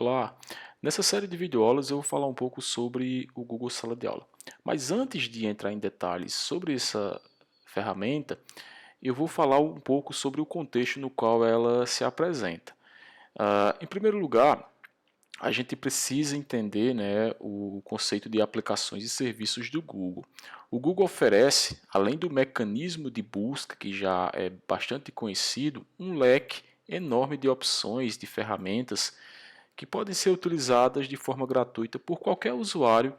Olá! Nessa série de videoaulas eu vou falar um pouco sobre o Google Sala de Aula. Mas antes de entrar em detalhes sobre essa ferramenta, eu vou falar um pouco sobre o contexto no qual ela se apresenta. Em primeiro lugar, a gente precisa entender, né, o conceito de aplicações e serviços do Google. O Google oferece, além do mecanismo de busca, que já é bastante conhecido, um leque enorme de opções, de ferramentas que podem ser utilizadas de forma gratuita por qualquer usuário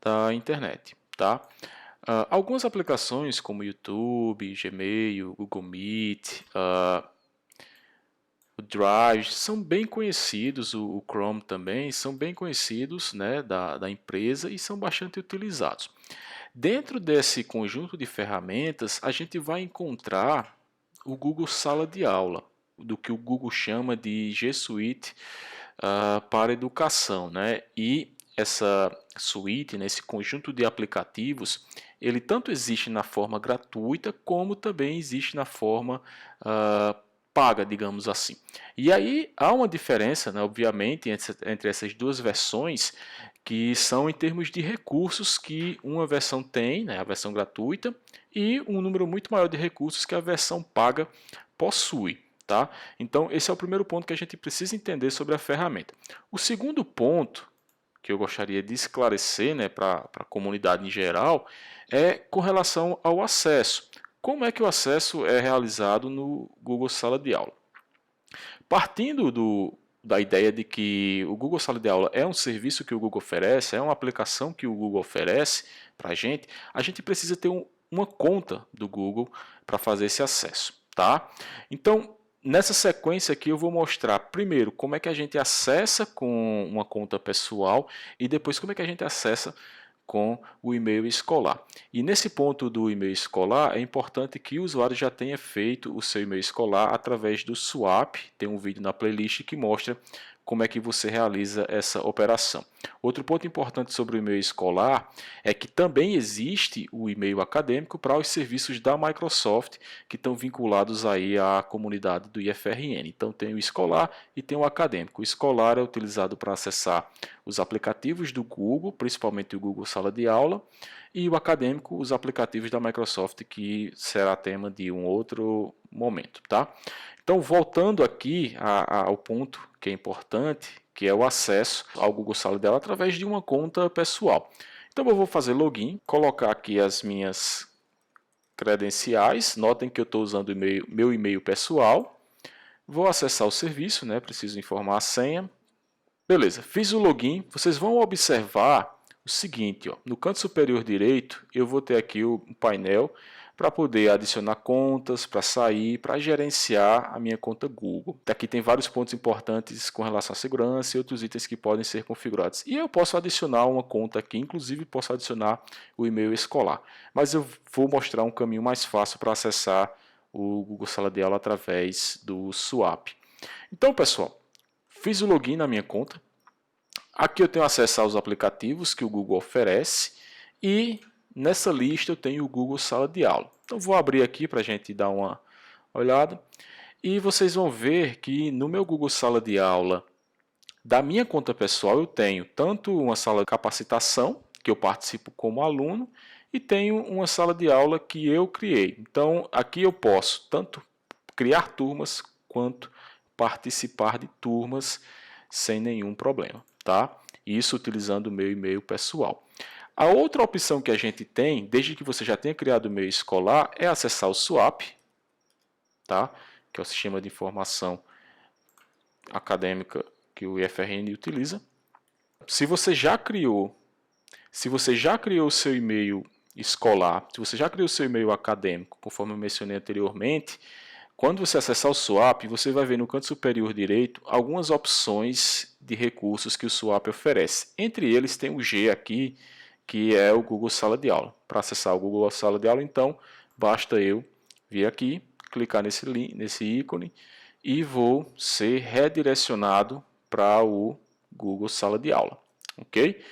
da internet. Tá? Algumas aplicações como YouTube, Gmail, Google Meet, o Drive são bem conhecidos, o Chrome também, são bem conhecidos, né, da empresa e são bastante utilizados. Dentro desse conjunto de ferramentas, a gente vai encontrar o Google Sala de Aula, do que o Google chama de G Suite para educação, né? E essa suíte, né, esse conjunto de aplicativos, ele tanto existe na forma gratuita como também existe na forma paga, digamos assim. E aí há uma diferença, né, obviamente, entre essas duas versões, que são em termos de recursos que uma versão tem, né, a versão gratuita, e um número muito maior de recursos que a versão paga possui. Tá? Então, esse é o primeiro ponto que a gente precisa entender sobre a ferramenta. O segundo ponto que eu gostaria de esclarecer, né, para a comunidade em geral é com relação ao acesso. Como é que o acesso é realizado no Google Sala de Aula? Partindo da ideia de que o Google Sala de Aula é um serviço que o Google oferece, é uma aplicação que o Google oferece para a gente precisa ter uma conta do Google para fazer esse acesso. Tá? Então, nessa sequência aqui eu vou mostrar primeiro como é que a gente acessa com uma conta pessoal e depois como é que a gente acessa com o e-mail escolar. E nesse ponto do e-mail escolar, é importante que o usuário já tenha feito o seu e-mail escolar através do swap. Tem um vídeo na playlist que mostra como é que você realiza essa operação. Outro ponto importante sobre o e-mail escolar é que também existe o e-mail acadêmico para os serviços da Microsoft que estão vinculados aí à comunidade do IFRN. Então tem o escolar e tem o acadêmico. O escolar é utilizado para acessar os aplicativos do Google, principalmente o Google Sala de Aula, e o acadêmico, os aplicativos da Microsoft, que será tema de um outro momento. Tá? Então, voltando aqui ao ponto que é importante, que é o acesso ao Google Sala de Aula através de uma conta pessoal. Então, eu vou fazer login, colocar aqui as minhas credenciais. Notem que eu estou usando meu e-mail pessoal. Vou acessar o serviço, né? Preciso informar a senha. Beleza, fiz o login. Vocês vão observar o seguinte, ó, no canto superior direito eu vou ter aqui o painel para poder adicionar contas, para sair, para gerenciar a minha conta Google. Aqui tem vários pontos importantes com relação à segurança e outros itens que podem ser configurados. E eu posso adicionar uma conta aqui, inclusive posso adicionar o e-mail escolar. Mas eu vou mostrar um caminho mais fácil para acessar o Google Sala de Aula através do Swap. Então, pessoal, fiz o login na minha conta. Aqui eu tenho acesso aos aplicativos que o Google oferece e nessa lista eu tenho o Google Sala de Aula. Então vou abrir aqui para a gente dar uma olhada e vocês vão ver que no meu Google Sala de Aula da minha conta pessoal eu tenho tanto uma sala de capacitação, que eu participo como aluno, e tenho uma sala de aula que eu criei. Então aqui eu posso tanto criar turmas quanto participar de turmas sem nenhum problema, tá? Isso utilizando o meu e-mail pessoal. A outra opção que a gente tem, desde que você já tenha criado o e-mail escolar, é acessar o Swap, tá? Que é o sistema de informação acadêmica que o IFRN utiliza. Se você já criou o seu e-mail escolar, se você já criou o seu e-mail acadêmico, conforme eu mencionei anteriormente, quando você acessar o Swap, você vai ver no canto superior direito algumas opções de recursos que o Swap oferece. Entre eles tem o G aqui, que é o Google Sala de Aula. Para acessar o Google Sala de Aula, então, basta eu vir aqui, clicar nesse ícone e vou ser redirecionado para o Google Sala de Aula. Ok?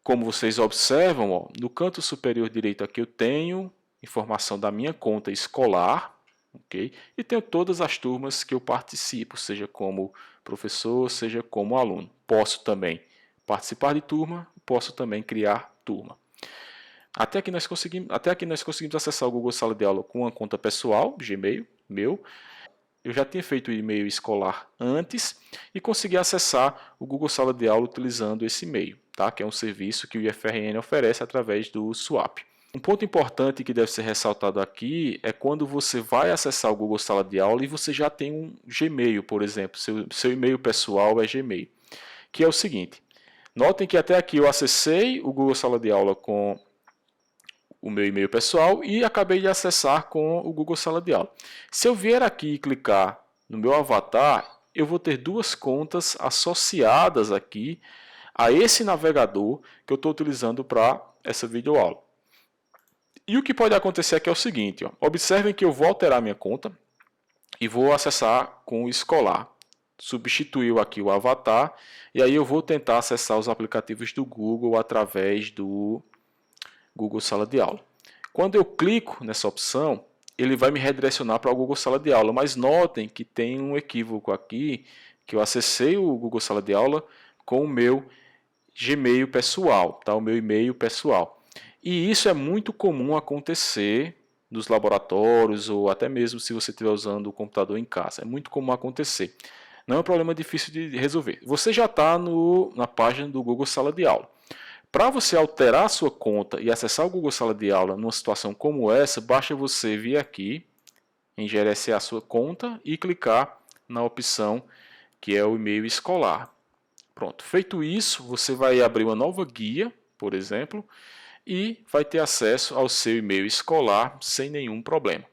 Como vocês observam, ó, no canto superior direito aqui eu tenho informação da minha conta escolar. ok? E tenho todas as turmas que eu participo, seja como professor, seja como aluno. Posso também participar de turma, posso também criar turma. Até aqui nós conseguimos acessar o Google Sala de Aula com uma conta pessoal, Gmail, meu. Eu já tinha feito o e-mail escolar antes e consegui acessar o Google Sala de Aula utilizando esse e-mail, tá? Que é um serviço que o IFRN oferece através do Swap. Um ponto importante que deve ser ressaltado aqui é quando você vai acessar o Google Sala de Aula e você já tem um Gmail, por exemplo, seu e-mail pessoal é Gmail, que é o seguinte, notem que até aqui eu acessei o Google Sala de Aula com o meu e-mail pessoal e acabei de acessar com o Google Sala de Aula. Se eu vier aqui e clicar no meu avatar, eu vou ter duas contas associadas aqui a esse navegador que eu estou utilizando para essa videoaula. E o que pode acontecer aqui é o seguinte, ó, observem que eu vou alterar minha conta e vou acessar com o escolar. Substituiu aqui o avatar e aí eu vou tentar acessar os aplicativos do Google através do Google Sala de Aula. Quando eu clico nessa opção, ele vai me redirecionar para o Google Sala de Aula, mas notem que tem um equívoco aqui, que eu acessei o Google Sala de Aula com o meu Gmail pessoal, tá? O meu e-mail pessoal. E isso é muito comum acontecer nos laboratórios ou até mesmo se você estiver usando o computador em casa. É muito comum acontecer. Não é um problema difícil de resolver. Você já está na página do Google Sala de Aula. Para você alterar a sua conta e acessar o Google Sala de Aula numa situação como essa, basta você vir aqui em gerenciar a sua conta e clicar na opção que é o e-mail escolar. Pronto, feito isso, você vai abrir uma nova guia, por exemplo, e vai ter acesso ao seu e-mail escolar sem nenhum problema,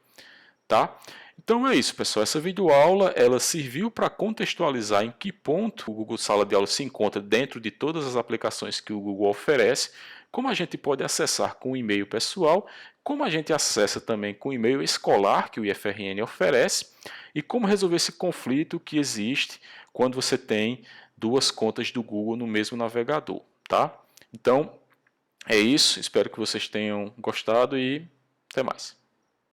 tá? Então é isso, pessoal. Essa videoaula ela serviu para contextualizar em que ponto o Google Sala de Aula se encontra dentro de todas as aplicações que o Google oferece, como a gente pode acessar com o e-mail pessoal, como a gente acessa também com o e-mail escolar que o IFRN oferece e como resolver esse conflito que existe quando você tem duas contas do Google no mesmo navegador, tá? Então é isso, espero que vocês tenham gostado e até mais.